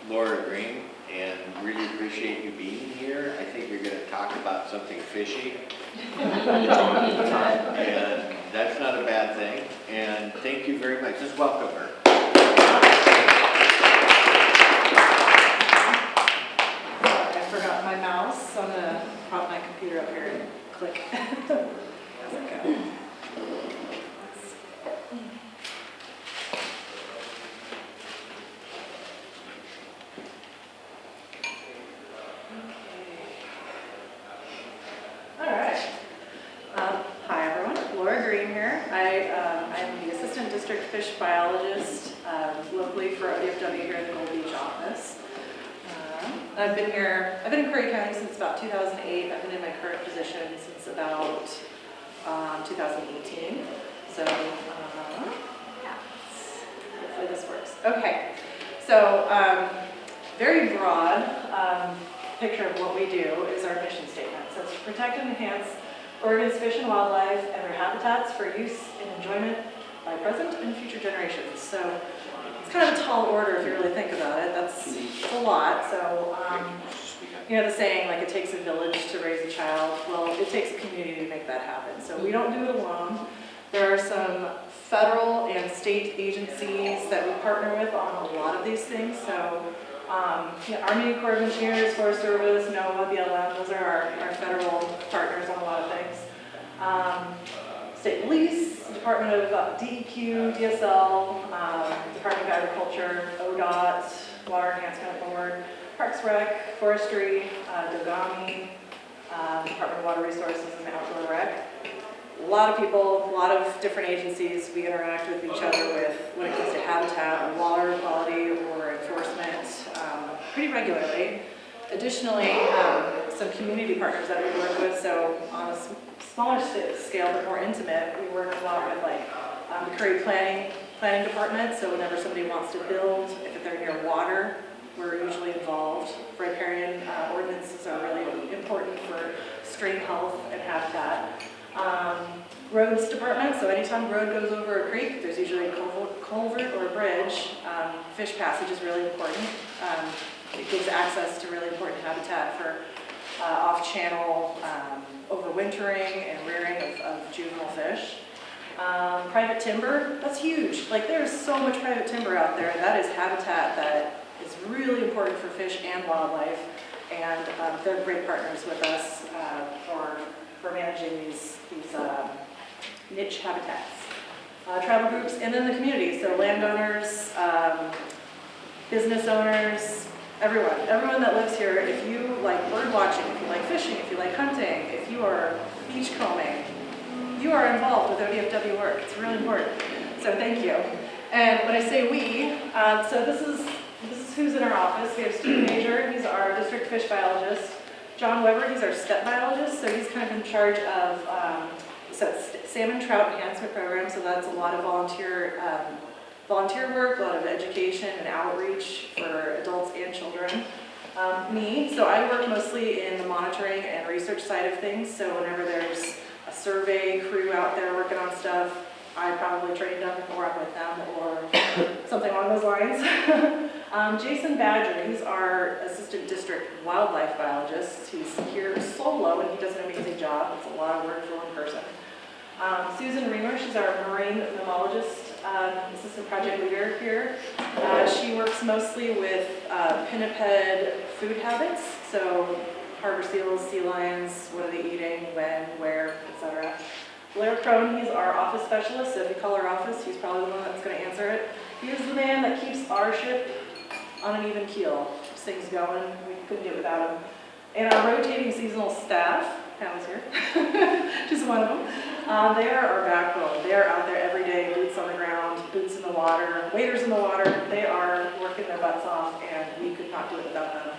Laura Green, and really appreciate you being here. I think you're going to talk about something fishy, and that's not a bad thing. And thank you very much. Just welcome her. I forgot my mouse, so I'm going to prop my computer up here and click as I go. Hi everyone, Laura Green here. I'm the Assistant District Fish Biologist locally for OF&W here in the Gold Beach office. I've been in Curry County since about 2008. I've been in my current position since about 2018. So yeah, hopefully this works. Okay, so very broad picture of what we do is our mission statement. So it's to protect and enhance Oregon's fish and wildlife and their habitats for use and enjoyment by present and future generations. So it's kind of a tall order if you really think about it. That's a lot. So, you know the saying, like, it takes a village to raise a child. Well, it takes a community to make that happen. So we don't do it alone. There are some federal and state agencies that we partner with on a lot of these things. So Army Corps of Engineers, Forest Service, NOAA, BLM, those are our federal partners on a lot of things. State Police, Department of DEQ, DSL, Department of Agriculture, ODOT, Water Enhancement Board, Parks Rec, Forestry, Dogami, Department of Water Resources and Outdoor Rec. A lot of people, a lot of different agencies we interact with each other with when it comes to habitat, or water quality, or enforcement pretty regularly. Additionally, some community partners that we work with, so on a smaller scale but more intimate, we work a lot with the Curry planning department, so whenever somebody wants to build, if they're near water, we're usually involved. Riparian ordinances are really important for stream health and habitat. Roads department, so anytime a road goes over a creek, there's usually a culvert or a bridge. Fish passage is really important. It gives access to really important habitat for off-channel overwintering and rearing of juvenile fish. Private timber, that's huge. Like, there's so much private timber out there, and that is habitat that is really important for fish and wildlife, and they're great partners with us for managing these niche habitats. Tribal groups, and then the community, so landowners, business owners, everyone that lives here. If you like bird watching, if you like fishing, if you like hunting, if you are beach combing, you are involved with ODF&W work. It's really important. So thank you. And when I say we, so this is who's in our office. We have Steve Major, he's our district fish biologist. John Weber, he's our step biologist, so he's kind of in charge of salmon trout enhancement program. So that's a lot of volunteer work, a lot of education and outreach for adults and children. Me, so I work mostly in the monitoring and research side of things. So whenever there's a survey crew out there working on stuff, I probably trained them, or I'm with them, or something along those lines. Jason Badger, he's our assistant district wildlife biologist. He's here solo, and he does an amazing job. It's a lot of work for one person. Susan Reamer, she's our marine mammalogist, assistant project leader here. She works mostly with pinniped food habits, so harbor seals, sea lions, what are they eating, when, where, etc. Blair Crone, he's our office specialist, so if you call our office, he's probably the one that's going to answer it. He is the man that keeps our ship on an even keel. This thing's going, we couldn't do it without him. And our rotating seasonal staff, Pal's here, just one of them. They are our backbone. They are out there every day, boots on the ground, boots in the water, waders in the water. They are working their butts off, and we could not do it without them.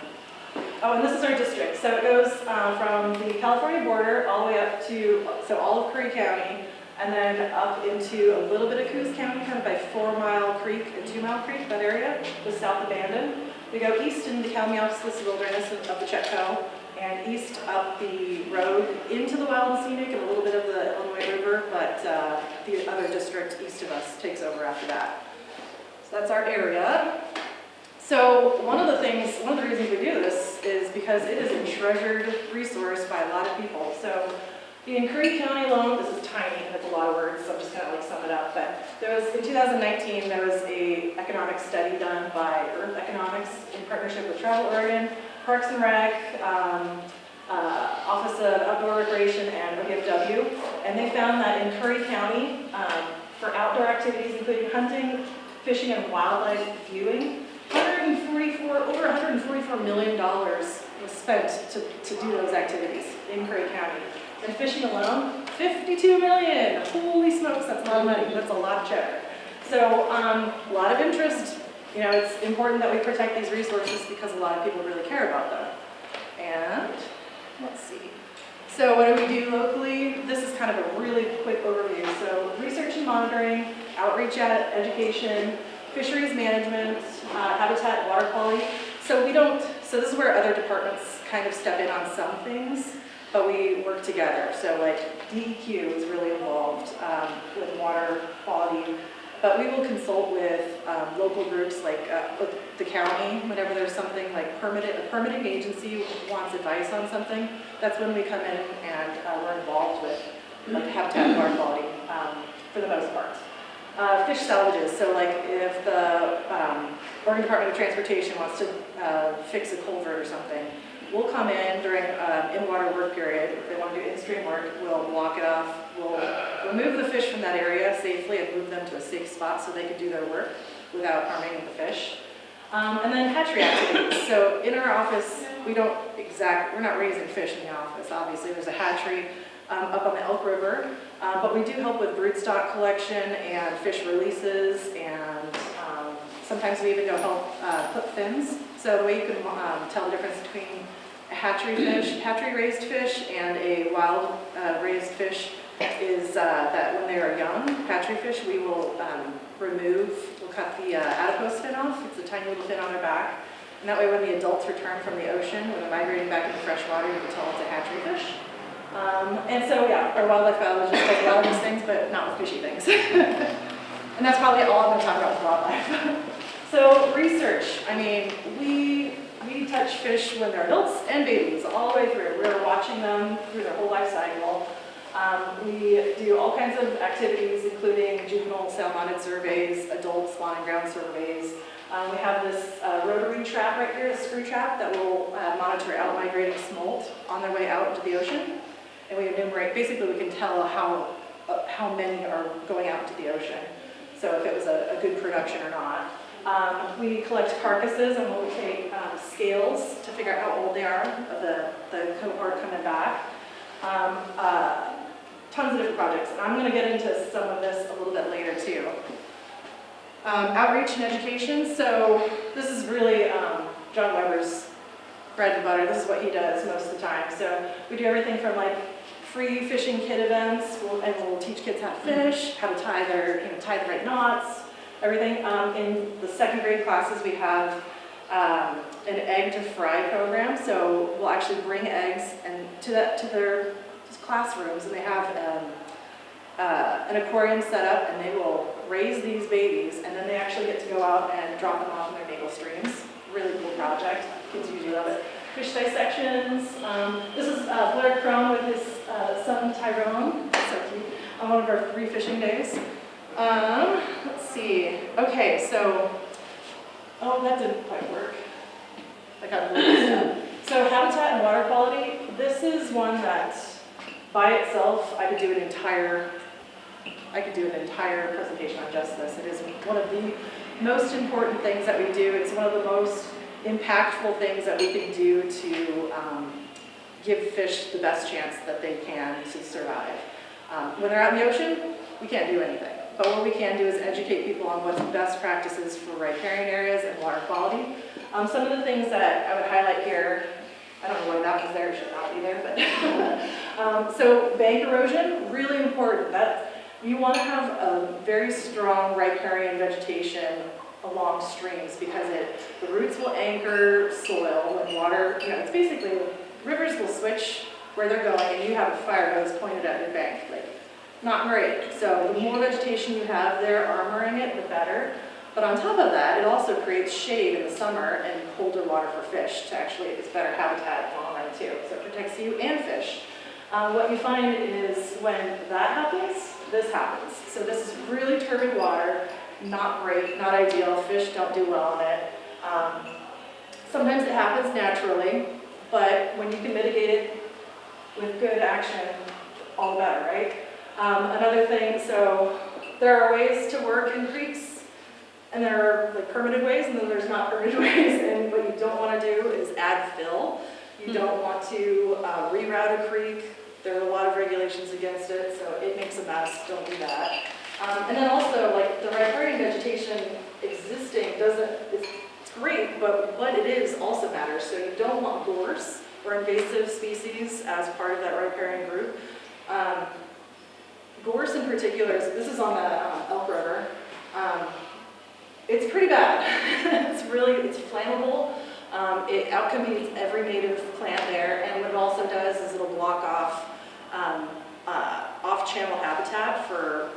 Oh, and this is our district. So it goes from the California border all the way up to, so all of Curry County, and then up into a little bit of Coos County, kind of by 4 Mile Creek and 2 Mile Creek, that area, was South Abandon. We go east into the Kalmiopsis wilderness of the Chetco, and east up the road into the Wild and Scenic and a little bit of the Illinois River, but the other district east of us takes over after that. So that's our area. So one of the reasons we do this is because it is a treasured resource by a lot of people. So in Curry County alone, this is tiny and it's a lot of words, so I'm just gonna like sum it up. But there was, in 2019, there was a economic study done by Earth Economics in partnership with Travel Oregon, Parks and Rec, Office of Outdoor Recreation, and OF&W. And they found that in Curry County, for outdoor activities, including hunting, fishing, and wildlife viewing, over $144 million was spent to do those activities in Curry County. And fishing alone, $52 million. Holy smokes, that's a lot of money. That's a lot of cheddar. So a lot of interest. You know, it's important that we protect these resources because a lot of people really care about them. And let's see. So what do we do locally? This is kind of a really quick overview. So research and monitoring, outreach education, fisheries management, habitat, water quality. So this is where other departments kind of step in on some things, but we work together. So like DEQ is really involved with water quality, but we will consult with local groups like with the county whenever there's something like a permitting agency wants advice on something. That's when we come in and we're involved with like habitat and water quality for the most part. Fish salvages, so like if the Oregon Department of Transportation wants to fix a culvert or something, we'll come in during in-water work period. If they want to do in-stream work, we'll block it off. We'll remove the fish from that area safely and move them to a safe spot so they can do their work without harming the fish. And then hatchery activities. So in our office, we're not raising fish in the office, obviously. There's a hatchery up on the Elk River, but we do help with broodstock collection and fish releases, and sometimes we even go help put fins. So the way you can tell the difference between a hatchery raised fish and a wild raised fish is that when they are young, hatchery fish, we will we'll cut the adipose fin off. It's a tiny little fin on their back. And that way when the adults return from the ocean, when they're migrating back into fresh water, you can tell it's a hatchery fish. And so, yeah, our wildlife biologists does a lot of these things, but not with fishy things. And that's probably all I'm going to talk about with wildlife. So, research. I mean, we touch fish when they're adults and babies, all the way through. We're watching them through their whole life cycle. We do all kinds of activities, including juvenile salmonid surveys, adult spawn and ground surveys. We have this Rotary trap right here, a screw trap, that will monitor out-migrating smolt on their way out into the ocean. And we enumerate, basically we can tell how many are going out into the ocean. So if it was a good production or not. We collect carcasses and we'll take scales to figure out how old they are of the cohort coming back. Tons of different projects. And I'm going to get into some of this a little bit later too. Outreach and education. So this is really John Weber's bread and butter. This is what he does most of the time. So we do everything from like free fishing kit events, and we'll teach kids how to fish, how to tie the right knots, everything. In the second grade classes, we have an egg to fry program. So we'll actually bring eggs and to their classrooms, and they have an aquarium set up, and they will raise these babies, and then they actually get to go out and drop them off in their natal streams. Really cool project. Kids usually love it. Fish dissections. This is Blair Crone with his son Tyrone. So cute. On one of our 3 fishing days. Let's see. Okay, so, that didn't quite work. I got a little stuff. So habitat and water quality. This is one that, by itself, I could do an entire presentation on just this. It is one of the most important things that we do. It's one of the most impactful things that we can do to give fish the best chance that they can to survive. When they're out in the ocean, we can't do anything. But what we can do is educate people on what's best practices for riparian areas and water quality. Some of the things that I would highlight here, I don't know why that was there, it should not be there, but so bank erosion, really important. You want to have a very strong riparian vegetation along streams because the roots will anchor soil when water, it's basically, rivers will switch where they're going and you have a fire hose pointed at your bank. Like, not great. So the more vegetation you have there armoring it, the better. But on top of that, it also creates shade in the summer and colder water for fish to actually, it's better habitat long run too. So it protects you and fish. What you find is when that happens, this happens. So this is really turbid water, not great, not ideal. Fish don't do well in it. Sometimes it happens naturally, but when you can mitigate it with good action, all the better, right? Another thing, so there are ways to work in creeks, and there are like permitted ways, and then there's not permitted ways, and what you don't want to do is add fill. You don't want to reroute a creek. There are a lot of regulations against it, so it makes a mess. Don't do that. And then also, like, the riparian vegetation existing it's great, but what it is also matters. So you don't want gorse or invasive species as part of that riparian group. Gorse in particular, this is on the Elk River. It's pretty bad. It's flammable. It outcompetes every native plant there, and what it also does is it'll block off off-channel habitat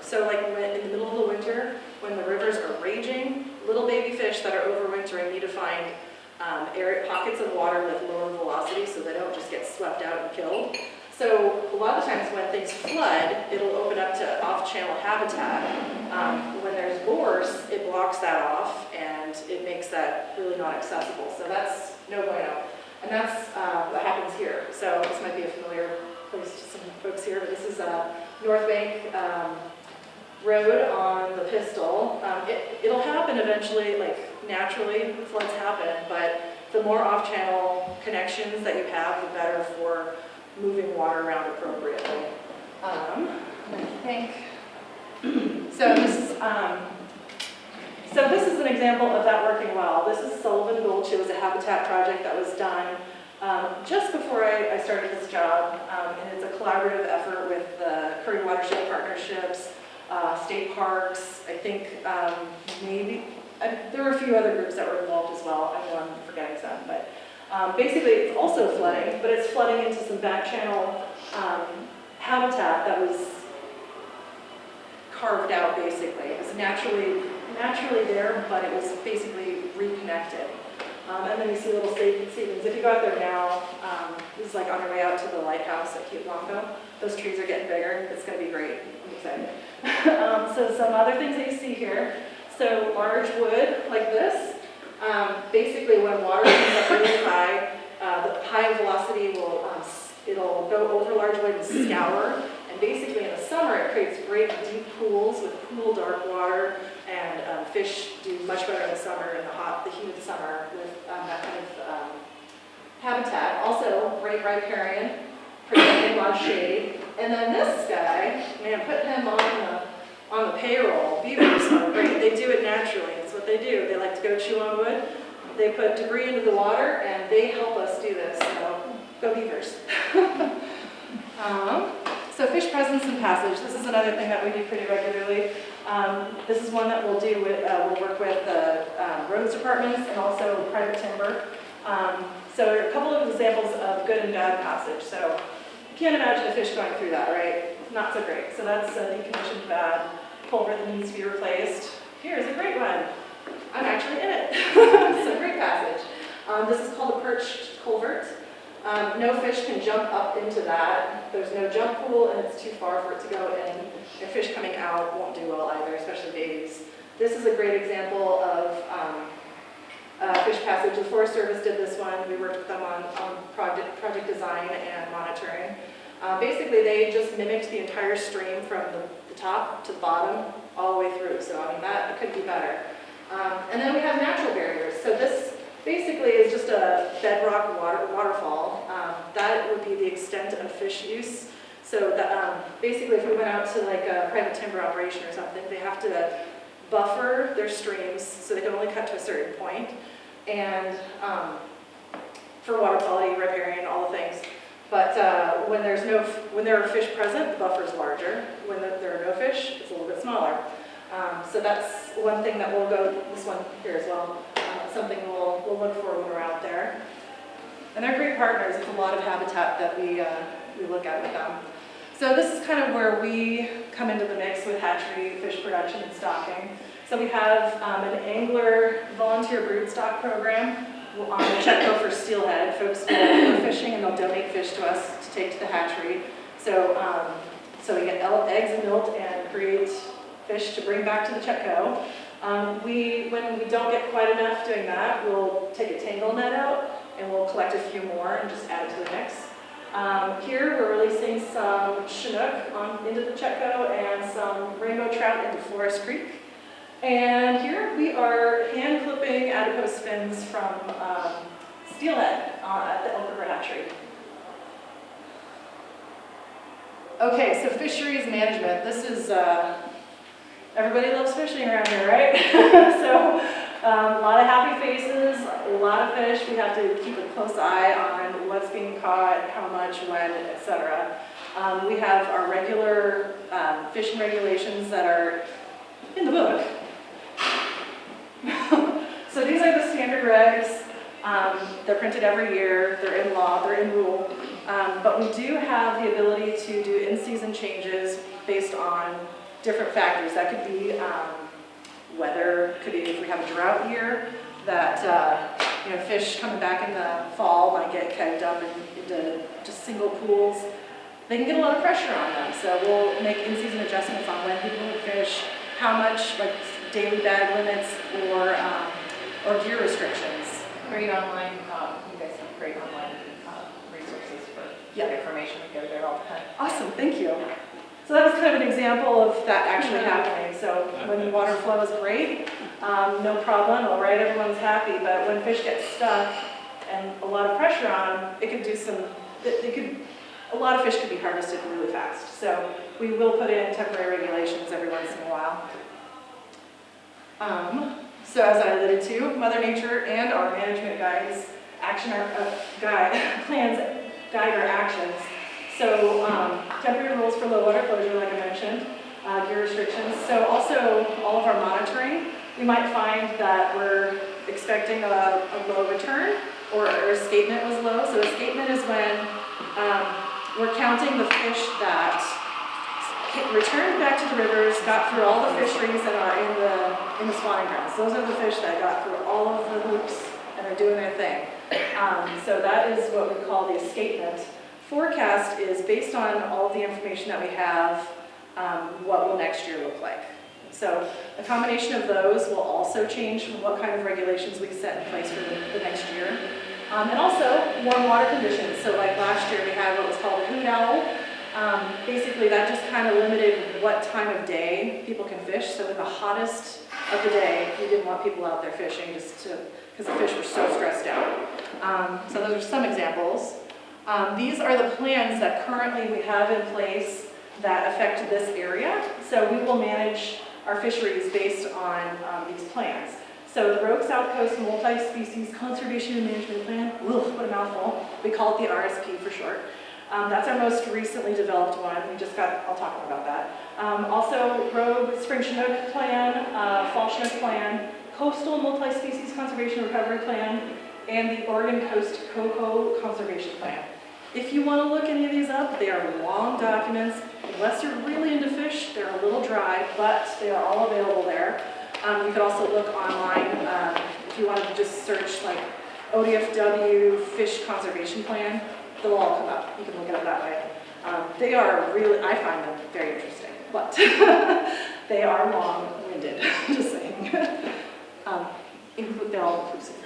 so like in the middle of the winter, when the rivers are raging, little baby fish that are overwintering need to find pockets of water with lower velocity so they don't just get swept out and killed. So a lot of times when things flood, it'll open up to off-channel habitat. When there's gorse, it blocks that off and it makes that really not accessible. So that's no bueno. And that's what happens here. So this might be a familiar place to some folks here, but this is North Bank Road on the Pistol. It'll happen eventually, like naturally, floods happen, but the more off-channel connections that you have, the better for moving water around appropriately. I think, so this is an example of that working well. This is Sullivan Gulch. It was a habitat project that was done just before I started this job, and it's a collaborative effort with the Curry Watershed Partnerships, state parks. I think there were a few other groups that were involved as well. I know I'm forgetting some, but basically it's also flooding, but it's flooding into some back channel habitat that was carved out basically. It was naturally there, but it was basically reconnected. And then you see little seedlings. If you go out there now, this is like on your way out to the lighthouse at Cape Blanco. Those trees are getting bigger. It's going to be great. I'm excited. So some other things that you see here. So large wood like this. Basically, when water comes up really high, the high velocity it'll go over large wood and scour. And basically, in the summer, it creates great deep pools with cool, dark water. And fish do much better in the summer, in the heat of the summer, with that kind of habitat. Also, great riparian, providing a lot of shade. And then this guy, man, put him on the payroll. Beavers are great. They do it naturally. That's what they do. They like to go chew on wood. They put debris into the water, and they help us do this. So, go beavers. So fish presence and passage. This is another thing that we do pretty regularly. This is one that we'll do with, we'll work with the roads departments and also private timber. So a couple of examples of good and bad passage. So you can't imagine a fish going through that, right? Not so great. So that's a decommissioned bad culvert that needs to be replaced. Here's a great one. I'm actually in it. So great passage. This is called a perched culvert. No fish can jump up into that. There's no jump pool, and it's too far for it to go in. And fish coming out won't do well either, especially babies. This is a great example of fish passage. The Forest Service did this one. We worked with them on project design and monitoring. Basically, they just mimicked the entire stream from the top to the bottom all the way through. So, I mean, that could be better. And then we have natural barriers. So this basically is just a bedrock waterfall. That would be the extent of fish use. So basically, if we went out to like a private timber operation or something, they have to buffer their streams so they can only cut to a certain point. And for water quality, riparian, all the things. But when there are fish present, the buffer is larger. When there are no fish, it's a little bit smaller. So that's one thing that we'll go, this one here as well, something we'll look for when we're out there. And they're great partners. It's a lot of habitat that we look at with them. So this is kind of where we come into the mix with hatchery, fish production, and stocking. So we have an angler volunteer broodstock program on the Chetco for steelhead. Folks will go fishing and they'll donate fish to us to take to the hatchery. So, so we get eggs and milk and create fish to bring back to the Chetco. When we don't get quite enough doing that, we'll take a tangle net out and we'll collect a few more and just add it to the mix. Here we're releasing some Chinook into the Chetco and some rainbow trout into Forest Creek. And here we are hand clipping adipose fins from steelhead at the Elk River Hatchery. Okay, so fisheries management. This is, everybody loves fishing around here, right? So a lot of happy faces, a lot of fish. We have to keep a close eye on what's being caught, how much, when, etc. We have our regular fishing regulations that are in the book. So these are the standard regs. They're printed every year. They're in law. They're in rule. But we do have the ability to do in-season changes based on different factors. That could be weather. Could be if we have a drought year. That fish coming back in the fall might get kegged up into just single pools. They can get a lot of pressure on them. So we'll make in-season adjustments on when people would fish, how much, like daily bag limits or gear restrictions. Great online, you guys have great online resources for information. We go there all the time. Awesome, thank you. So that was kind of an example of that actually happening. So when water flow is great, no problem, all right, everyone's happy. But when fish get stuck and a lot of pressure on, it could do a lot of fish could be harvested really fast. So we will put in temporary regulations every once in a while. So as I alluded to, Mother Nature and our management guides, plans guide our actions. So temporary rules for low water closure, like I mentioned, gear restrictions. So also all of our monitoring, we might find that we're expecting a low return or our escapement was low. So escapement is when we're counting the fish that returned back to the rivers, got through all the fisheries that are in the spawning grounds. Those are the fish that got through all of the loops and are doing their thing. So that is what we call the escapement. Forecast is based on all of the information that we have, what will next year look like. So a combination of those will also change what kind of regulations we set in place for the next year. And also warm water conditions. So like last year we had what was called a hoot owl. Basically that just kind of limited what time of day people can fish. So in the hottest of the day, we didn't want people out there fishing because the fish were so stressed out. So those are some examples. These are the plans that currently we have in place that affect this area. So we will manage our fisheries based on these plans. So the Rogue South Coast Multi-Species Conservation and Management Plan, ugh, what a mouthful. We call it the RSP for short. That's our most recently developed one. I'll talk more about that. Also, Rogue Spring Chinook Plan, Fall Chinook Plan, Coastal Multi-Species Conservation Recovery Plan, and the Oregon Coast Cocoa Conservation Plan. If you want to look any of these up, they are long documents. Unless you're really into fish, they're a little dry, but they are all available there. You could also look online if you wanted to just search like OF&W Fish Conservation Plan. They'll all come up. You can look it up that way. They are really, I find them very interesting, but they are long-winded, just saying. They're all inclusive.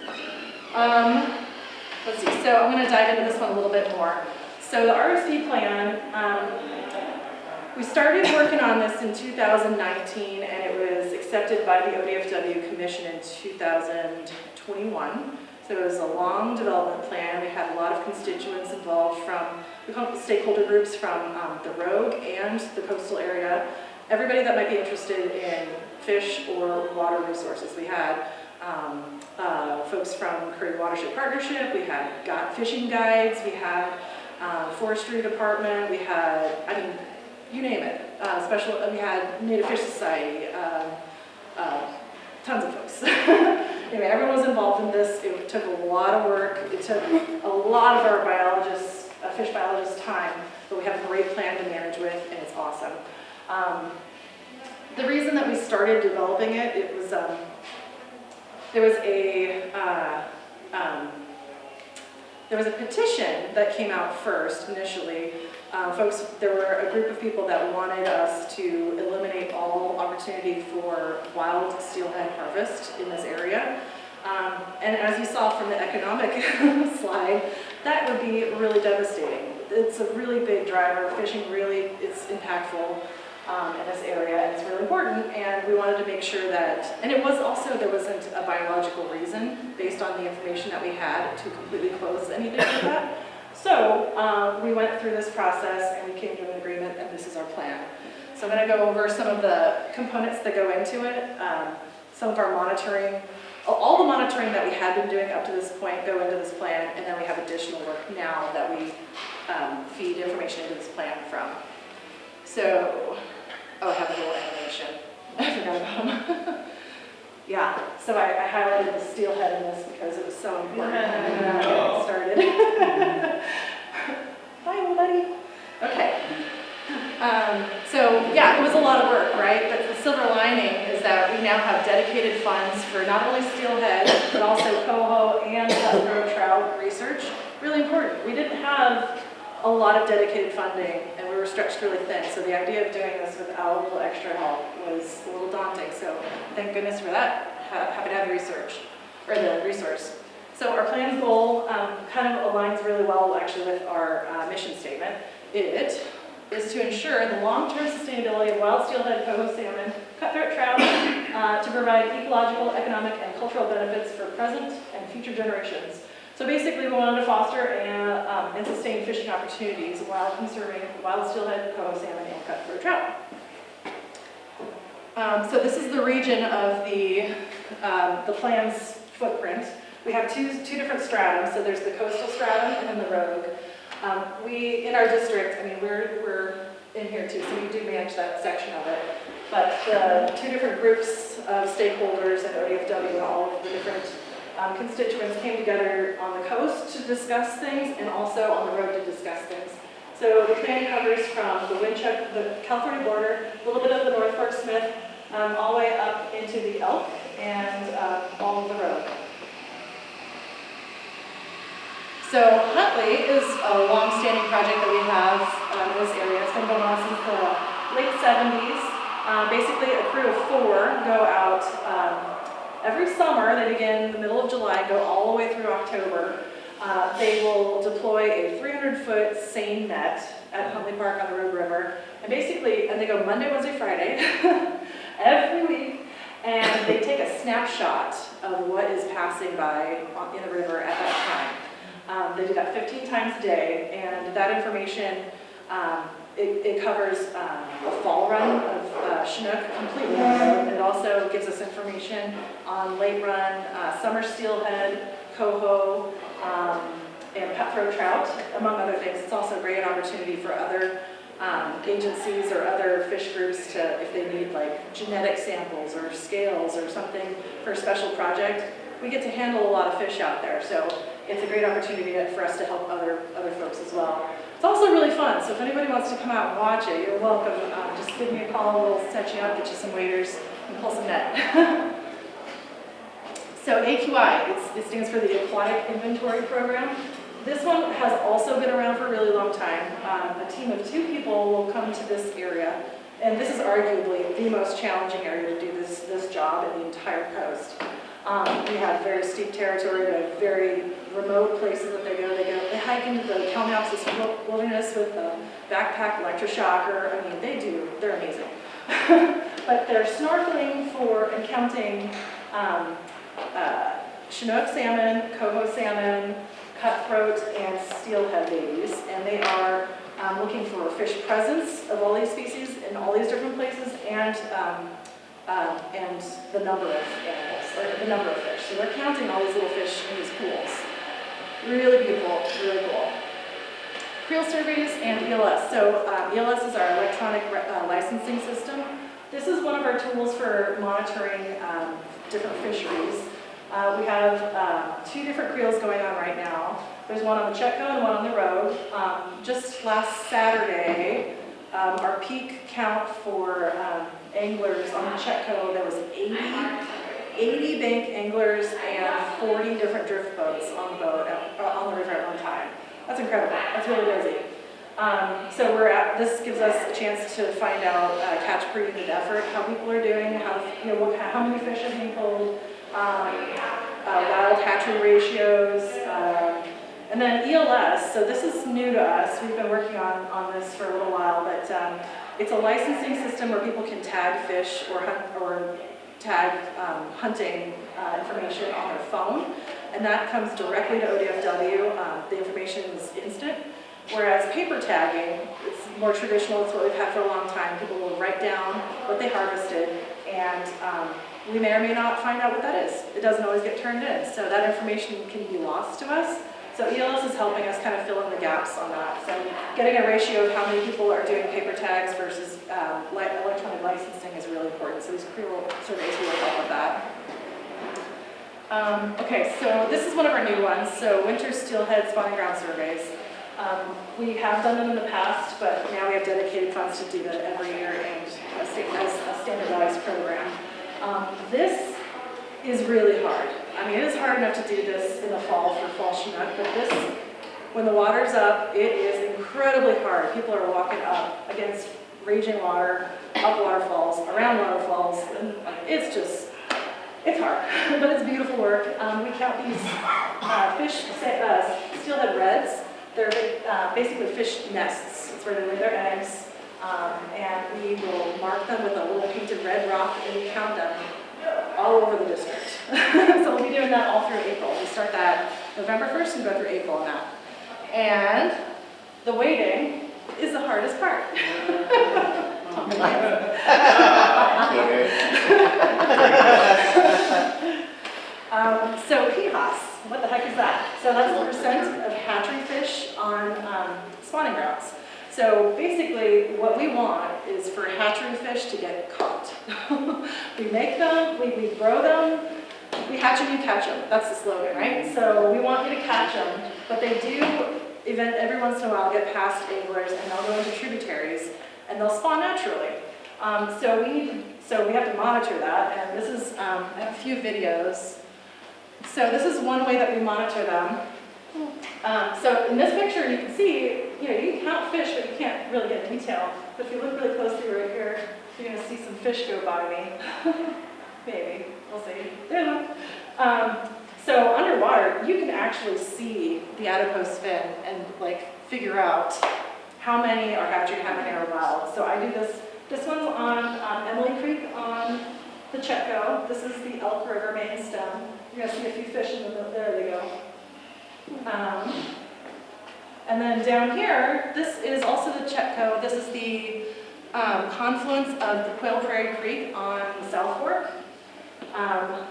Let's see, so I'm going to dive into this one a little bit more. So the RSP plan, we started working on this in 2019, and it was accepted by the OF&W Commission in 2021. So it was a long development plan. We had a lot of constituents involved we call it stakeholder groups from the Rogue and the coastal area. Everybody that might be interested in fish or water resources. We had folks from Curry Watershed Partnership, we had fishing guides, we had forestry department, we had, you name it, we had Native Fish Society, tons of folks. Anyway, everyone was involved in this. It took a lot of work. It took a lot of our fish biologists' time, but we have a great plan to manage with, and it's awesome. The reason that we started developing it, it was, there was a petition that came out first initially. There were a group of people that wanted us to eliminate all opportunity for wild steelhead harvest in this area. And as you saw from the economic slide, that would be really devastating. It's a really big driver. Fishing really is impactful in this area, and it's really important. And we wanted to make sure that, and it was also, there wasn't a biological reason based on the information that we had to completely close anything like that. So we went through this process and we came to an agreement, and this is our plan. So I'm going to go over some of the components that go into it, some of our monitoring. All the monitoring that we had been doing up to this point go into this plan, and then we have additional work now that we feed information into this plan from. So, oh, I have a little animation. I forgot about them. Yeah, so I highlighted the steelhead in this because it was so important when I started. Hi, everybody. Okay. So yeah, it was a lot of work, right? But the silver lining is that we now have dedicated funds for not only steelhead, but also coho and cutthroat trout research. Really important. We didn't have a lot of dedicated funding, and we were stretched really thin. So the idea of doing this without a little extra help was a little daunting. So thank goodness for that. Happy to have the research, or the resource. So our plan's goal kind of aligns really well actually with our mission statement. It is to ensure the long-term sustainability of wild steelhead, coho salmon, cutthroat trout to provide ecological, economic, and cultural benefits for present and future generations. So basically we wanted to foster and sustain fishing opportunities while conserving wild steelhead, coho salmon, and cutthroat trout. So this is the region of the plan's footprint. We have two different stratums. So there's the coastal stratum and then the rogue. We, in our district, I mean, we're in here too, so we do manage that section of it. But the two different groups of stakeholders and OF&W and all of the different constituents came together on the coast to discuss things and also on the road to discuss things. So the plan covers from the California border, a little bit of the North Fork Smith, all the way up into the Elk and all of the road. So Huntley is a long-standing project that we have in this area. It's been going on since the late 70s. Basically, a crew of 4 go out every summer. They begin in the middle of July, go all the way through October. They will deploy a 300-foot seine net at Huntley Park on the Rogue River. And basically, they go Monday, Wednesday, Friday, every week. And they take a snapshot of what is passing by in the river at that time. They do that 15 times a day, and that information, it covers a fall run of Chinook completely. It also gives us information on late run, summer steelhead, coho, and cutthroat trout, among other things. It's also a great opportunity for other agencies or other fish groups to, if they need like genetic samples or scales or something for a special project. We get to handle a lot of fish out there, so it's a great opportunity for us to help other folks as well. It's also really fun, so if anybody wants to come out and watch it, you're welcome. Just give me a call, we'll set you up, get you some waders, and pull some net. So AQI, it stands for the Aquatic Inventory Program. This one has also been around for a really long time. A team of 2 people will come to this area, and this is arguably the most challenging area to do this job in the entire coast. We have very steep territory, we have very remote places that they go. They hike into the Kalmiopsis wilderness with a backpack electroshocker. I mean, they're amazing. But they're snorkeling for and counting Chinook salmon, coho salmon, cutthroat, and steelhead babies. And they are looking for fish presence of all these species in all these different places, and the number of animals, or the number of fish. So they're counting all these little fish in these pools. Really beautiful, really cool. Creel surveys and ELS. So ELS is our electronic licensing system. This is one of our tools for monitoring different fisheries. We have 2 different creels going on right now. There's one on the Chetco and one on the Rogue. Just last Saturday, our peak count for anglers on the Chetco. There was 80 bank anglers and 40 different drift boats on the boat, on the river at one time. That's incredible. That's really busy. So this gives us a chance to find out catch per unit effort, how people are doing, how many fish are being pulled, wild hatchery ratios, and then ELS. So this is new to us. We've been working on this for a little while, but it's a licensing system where people can tag fish or tag hunting information on their phone, and that comes directly to ODFW. The information is instant. Whereas paper tagging, it's more traditional, it's what we've had for a long time. People will write down what they harvested, and we may or may not find out what that is. It doesn't always get turned in, so that information can be lost to us. So ELS is helping us kind of fill in the gaps on that. So getting a ratio of how many people are doing paper tags versus electronic licensing is really important. So these pre-roll surveys really help with that. Okay, so this is one of our new ones. So winter steelhead spawning ground surveys. We have done them in the past, but now we have dedicated funds to do that every year and as a standardized program. This is really hard. I mean, it is hard enough to do this in the fall for fall Chinook, but this, when the water's up, it is incredibly hard. People are walking up against raging water, up waterfalls, around waterfalls, and it's hard, but it's beautiful work. We count these steelhead reds. They're basically fish nests. It's where they lay their eggs, and we will mark them with a little painted red rock, and we count them all over the district. So we'll be doing that all through April. We start that November 1st and go through April on that. And the waiting is the hardest part. So PHOS, what the heck is that? So that's the percent of hatchery fish on spawning grounds. So basically what we want is for hatchery fish to get caught. We make them, we grow them, we hatch them, you catch them. That's the slogan, right? So we want you to catch them, but they do every once in a while get past anglers and they'll go into tributaries and they'll spawn naturally. So we have to monitor that, and this is, I have a few videos. So this is one way that we monitor them. So in this picture, you can see, you can count fish, but you can't really get detail. But if you look really closely right here, you're going to see some fish go by me. Maybe, we'll see. There they look. So underwater, you can actually see the adipose fin and figure out how many are hatchery, how many are wild. So I do this. This one's on Emily Creek on the Chetco. This is the Elk River main stem. You're going to see a few fish in the middle. There they go. And then down here, this is also the Chetco. This is the confluence of the Quail Prairie Creek on the South Fork.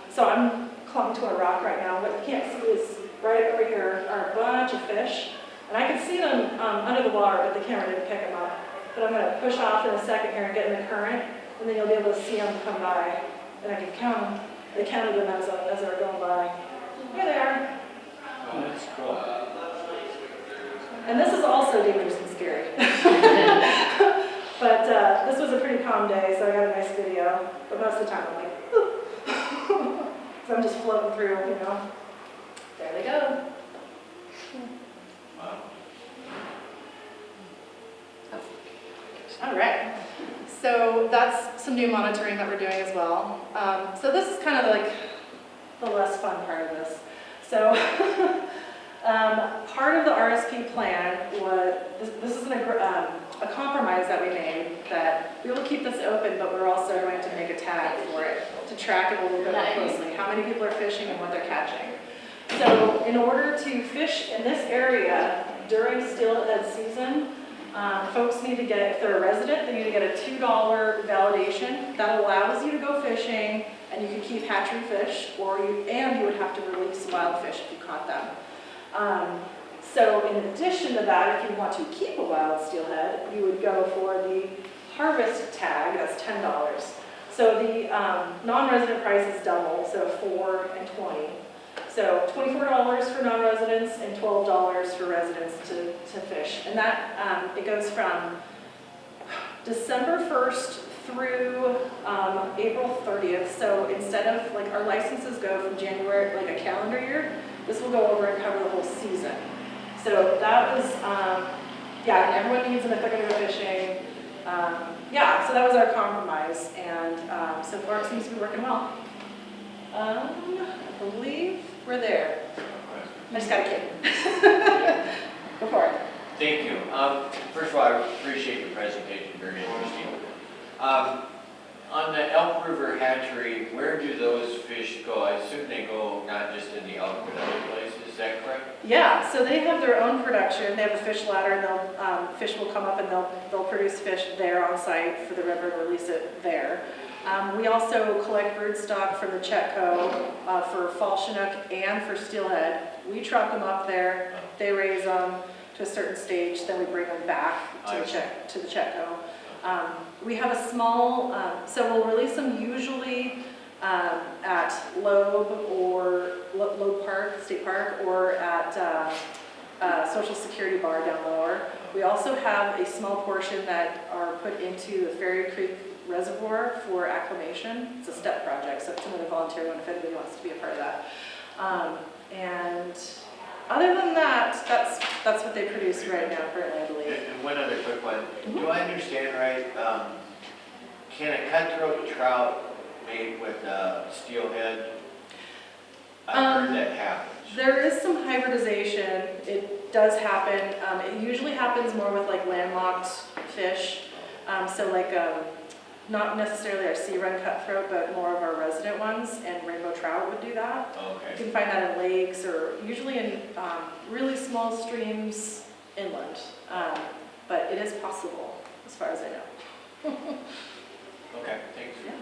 So I'm clung to a rock right now. What you can't see is right over here are a bunch of fish. And I can see them under the water, but the camera didn't pick them up. But I'm going to push off in a second here and get in the current, and then you'll be able to see them come by. And I can count them. I counted them as they're going by. Here they are. Oh, that's cool. And this is also dangerous and scary. But this was a pretty calm day, so I got a nice video. But most of the time I'm like, so I'm just floating through, There they go. Wow. All right. So that's some new monitoring that we're doing as well. So this is kind of the less fun part of this. So part of the RSP plan was, this is a compromise that we made, that we will keep this open, but we're also going to make a tag for it to track it a little bit more closely, how many people are fishing and what they're catching. So in order to fish in this area during steelhead season, folks need to get, if they're a resident, they need to get a $2 validation that allows you to go fishing, and you can keep hatchery fish, and you would have to release wild fish if you caught them. So in addition to that, if you want to keep a wild steelhead, you would go for the harvest tag, that's $10. So the non-resident price is double, so $4 and $20. So $24 for non-residents and $12 for residents to fish. And that, it goes from December 1st through April 30th. So instead of, like, our licenses go from January, like a calendar year, this will go over and cover the whole season. So that was, yeah, and everyone needs them if they're gonna go fishing. Yeah, so that was our compromise, and so far it seems to be working well. I believe we're there. I just got a kid. Go for it. Thank you. First of all, I appreciate the presentation, very interesting. On the Elk River hatchery, where do those fish go? I assume they go not just in the elk, but other places, is that correct? Yeah, so they have their own production. They have a fish ladder, and they'll, fish will come up and they'll produce fish there on site for the river and release it there. We also collect brood stock from the Chetco for fall chinook and for steelhead. We truck them up there, they raise them to a certain stage, then we bring them back to the Chetco. We have a small, so we'll release them usually at Loeb Park, State Park, or at Social Security Bar down lower. We also have a small portion that are put into the Ferry Creek Reservoir for acclimation. It's a step project, so it's another volunteer one if anybody wants to be a part of that. And other than that, that's what they produce right now currently, I believe. And one other quick one. Do I understand right? Can a cutthroat trout mate with a steelhead? I've heard that happens. There is some hybridization. It does happen. It usually happens more with like landlocked fish. So like not necessarily our sea run cutthroat, but more of our resident ones, and rainbow trout would do that. Okay. You can find that in lakes or usually in really small streams inland. But it is possible, as far as I know. Okay, thanks. Yeah.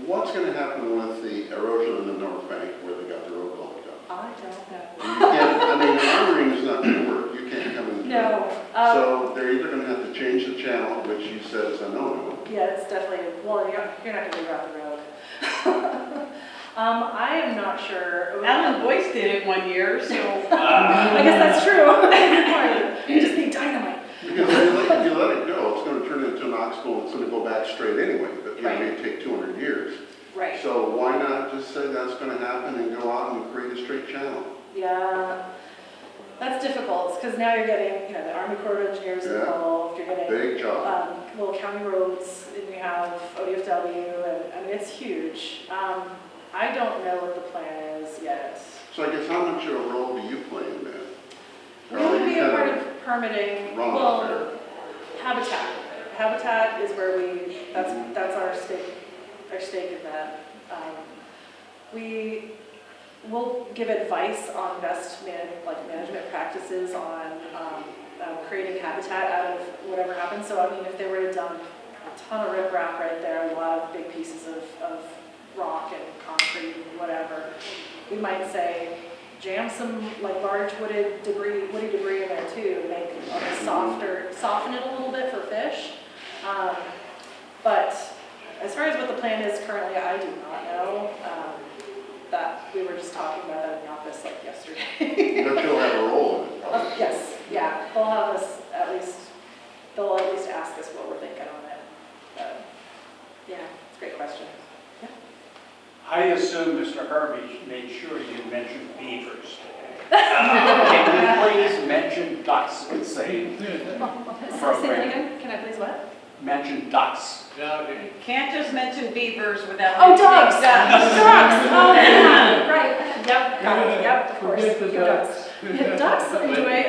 What's going to happen with the erosion in the North Bank where they got the road blocked up? I don't know. You can't, I mean, armoring is not going to work. You can't come in. No. So they're either going to have to change the channel, which you said is a no-no. Yeah, it's definitely, well, you're not going to be around the road. I am not sure. Alan Boyce did it one year, so. I guess that's true. You just need dynamite. Because if you let it go, it's going to turn into an oxbow and it's going to go back straight anyway. But Right. it may take 200 years. Right. So why not just say that's going to happen and go out and create a straight channel? Yeah, that's difficult because now you're getting, the Army Corps of Engineers Yeah. involved. You're getting Big job. little county roads, and you have OF&W, and I mean it's huge. I don't know what the plan is yet. So I guess how much of a role do you play in that? We would be a part of permitting. Wrong Well, there. habitat. Habitat is where that's our stake in that. We will give advice on best management practices on creating habitat out of whatever happens. So I mean, if they were to dump a ton of riprap right there, a lot of big pieces of rock and concrete and whatever, we might say, jam some large woody debris in there too, to make it soften it a little bit for fish. But as far as what the plan is currently, I do not know. That we were just talking about that in the office yesterday. But you'll have a role in it. probably. Yes, yeah, they'll have us they'll at least ask us what we're thinking on it. Yeah, it's a great question. I assume Mr. Harvey made sure you mentioned beavers today. Can you please mention ducks at the same Say that program? again, can I please what? Mention ducks. No, Can't just mention beavers without. Oh, mentioning dogs! ducks. Ducks! Oh, yeah, right, yep, got it, yep, of course. Ducks. Yeah, ducks enjoy